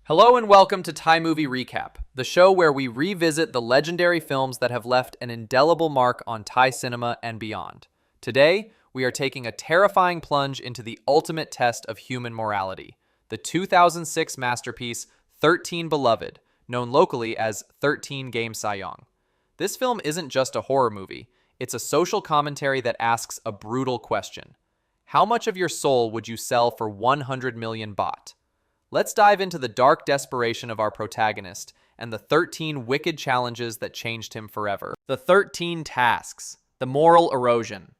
Hello and welcome to Thai Movie Recap, the show where we revisit the legendary films that have left an indelible mark on Thai cinema and beyond. Today, we are taking a terrifying plunge into the ultimate test of human morality, the 2006 masterpiece 13 Beloved, known locally as 13 Game Sayong. This film isn't just a horror movie, it's a social commentary that asks a brutal question. How much of your soul would you sell for 100 million baht? Let's dive into the dark desperation of our protagonist and the 13 wicked challenges that changed him forever. The 13 tasks, the moral erosion.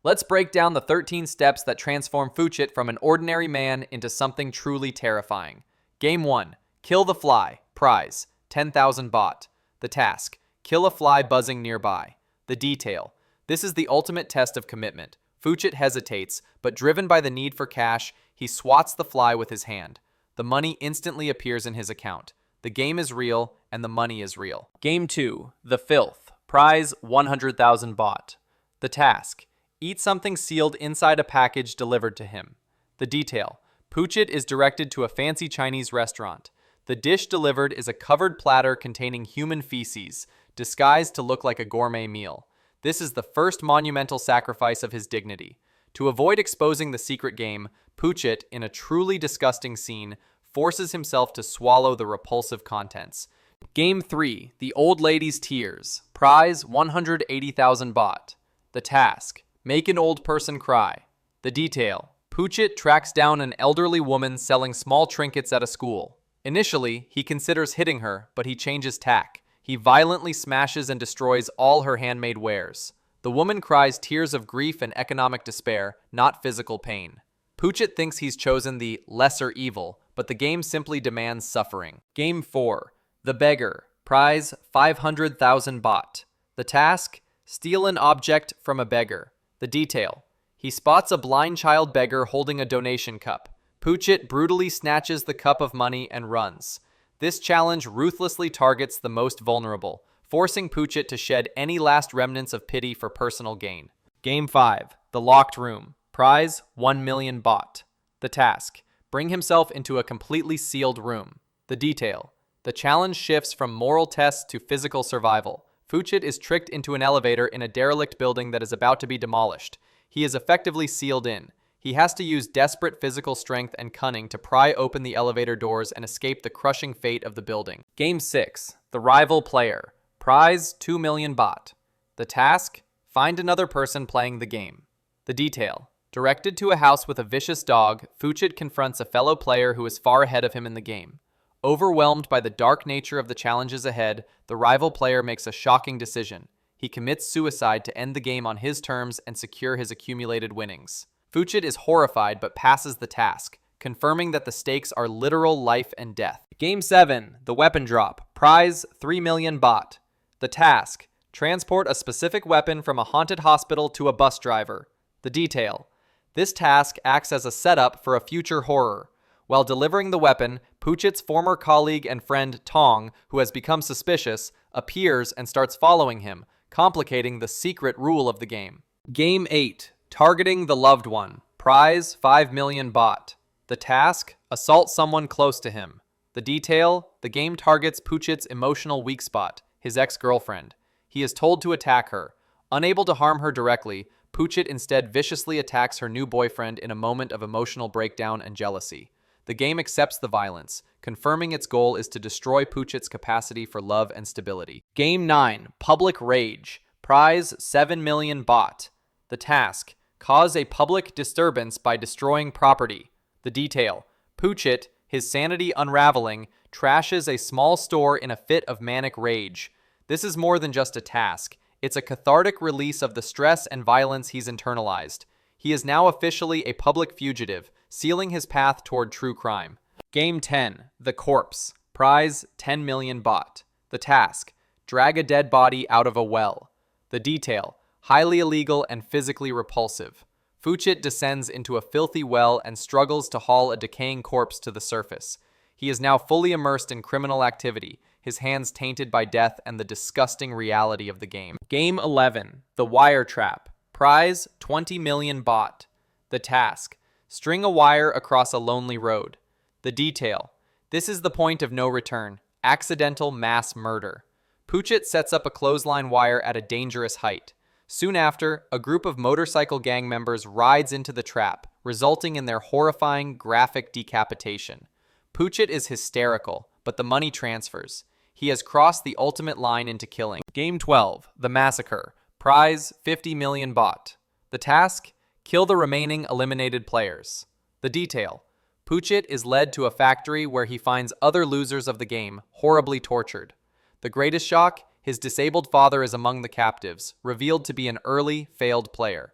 Let's break down the 13 steps that transform Phuchit from an ordinary man into something truly terrifying. Game 1. Kill the fly. Prize. 10,000 baht. The task. Kill a fly buzzing nearby. The detail. This is the ultimate test of commitment. Phuchit hesitates, but driven by the need for cash, he swats the fly with his hand. The money instantly appears in his account. The game is real, and the money is real. Game 2. The Filth. Prize 100,000 baht. The task. Eat something sealed inside a package delivered to him. The detail. Phuchit is directed to a fancy Chinese restaurant. The dish delivered is a covered platter containing human feces, disguised to look like a gourmet meal. This is the first monumental sacrifice of his dignity. To avoid exposing the secret game, Phuchit, in a truly disgusting scene, forces himself to swallow the repulsive contents. Game 3. The Old Lady's Tears. Prize 180,000 baht. The task. Make an old person cry. The detail. Phuchit tracks down an elderly woman selling small trinkets at a school. Initially, he considers hitting her, but he changes tack. He violently smashes and destroys all her handmade wares. The woman cries tears of grief and economic despair, not physical pain. Phuchit thinks he's chosen the lesser evil, but the game simply demands suffering. Game 4. The Beggar. Prize 500,000 baht. The task. Steal an object from a beggar. The detail. He spots a blind child beggar holding a donation cup. Phuchit brutally snatches the cup of money and runs. This challenge ruthlessly targets the most vulnerable, forcing Phuchit to shed any last remnants of pity for personal gain. Game 5. The Locked Room. Prize 1 million baht. The task. Bring himself into a completely sealed room. The detail. The challenge shifts from moral tests to physical survival. Phuchit is tricked into an elevator in a derelict building that is about to be demolished. He is effectively sealed in. He has to use desperate physical strength and cunning to pry open the elevator doors and escape the crushing fate of the building. Game 6. The Rival Player. Prize 2 million baht. The task. Find another person playing the game. The detail. Directed to a house with a vicious dog, Phuchit confronts a fellow player who is far ahead of him in the game. Overwhelmed by the dark nature of the challenges ahead, the rival player makes a shocking decision. He commits suicide to end the game on his terms and secure his accumulated winnings. Phuchit is horrified but passes the task, confirming that the stakes are literal life and death. Game 7. The Weapon Drop. Prize 3 million baht. The task. Transport a specific weapon from a haunted hospital to a bus driver. The detail. This task acts as a setup for a future horror. While delivering the weapon, Phuchit's former colleague and friend Tong, who has become suspicious, appears and starts following him, complicating the secret rule of the game. Game 8. Targeting the Loved One. Prize 5 million baht. The task. Assault someone close to him. The detail. The game targets Phuchit's emotional weak spot, his ex-girlfriend. He is told to attack her. Unable to harm her directly, Phuchit instead viciously attacks her new boyfriend in a moment of emotional breakdown and jealousy. The game accepts the violence, confirming its goal is to destroy Phuchit's capacity for love and stability. Game 9. Public Rage. Prize 7 million baht. The task. Cause a public disturbance by destroying property. The detail. Phuchit, his sanity unraveling, trashes a small store in a fit of manic rage. This is more than just a task. It's a cathartic release of the stress and violence he's internalized. He is now officially a public fugitive, sealing his path toward true crime. Game 10. The Corpse. Prize 10 million baht. The task. Drag a dead body out of a well. The detail. Highly illegal and physically repulsive. Phuchit descends into a filthy well and struggles to haul a decaying corpse to the surface. He is now fully immersed in criminal activity, his hands tainted by death and the disgusting reality of the game. Game 11. The Wire Trap. Prize 20 million baht. The task. String a wire across a lonely road. The detail. This is the point of no return. Accidental mass murder. Phuchit sets up a clothesline wire at a dangerous height. Soon after, a group of motorcycle gang members rides into the trap, resulting in their horrifying, graphic decapitation. Phuchit is hysterical, but the money transfers. He has crossed the ultimate line into killing. Game 12, The Massacre. Prize, 50 million baht. The task? Kill the remaining eliminated players. The detail. Phuchit is led to a factory where he finds other losers of the game, horribly tortured. The greatest shock? His disabled father is among the captives, revealed to be an early, failed player.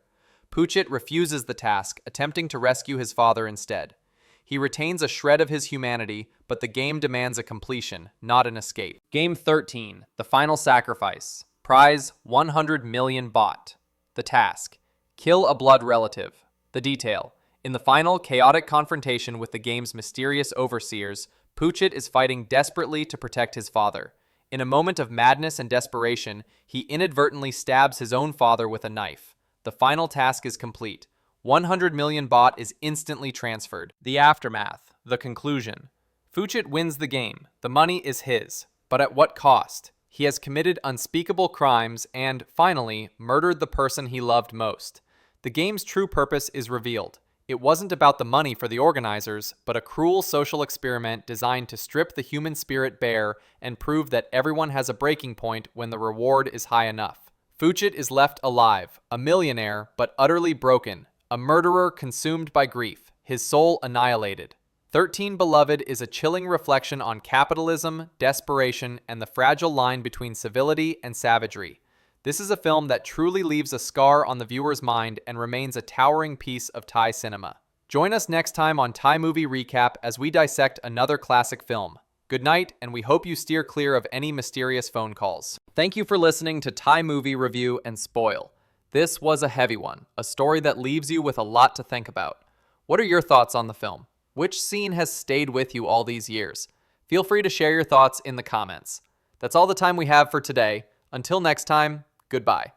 Phuchit refuses the task, attempting to rescue his father instead. He retains a shred of his humanity, but the game demands a completion, not an escape. Game 13, The Final Sacrifice. Prize, 100 million baht. The task. Kill a blood relative. The detail. In the final, chaotic confrontation with the game's mysterious overseers, Phuchit is fighting desperately to protect his father. In a moment of madness and desperation, he inadvertently stabs his own father with a knife. The final task is complete. 100 million baht is instantly transferred. The aftermath. The conclusion. Phuchit wins the game. The money is his. But at what cost? He has committed unspeakable crimes and, finally, murdered the person he loved most. The game's true purpose is revealed. It wasn't about the money for the organizers, but a cruel social experiment designed to strip the human spirit bare and prove that everyone has a breaking point when the reward is high enough. Phuchit is left alive, a millionaire, but utterly broken, a murderer consumed by grief, his soul annihilated. 13 Beloved is a chilling reflection on capitalism, desperation, and the fragile line between civility and savagery. This is a film that truly leaves a scar on the viewer's mind and remains a towering piece of Thai cinema. Join us next time on Thai Movie Recap as we dissect another classic film. Good night, and we hope you steer clear of any mysterious phone calls. Thank you for listening to Thai Movie Review and Spoil. This was a heavy one, a story that leaves you with a lot to think about. What are your thoughts on the film? Which scene has stayed with you all these years? Feel free to share your thoughts in the comments. That's all the time we have for today. Until next time, goodbye.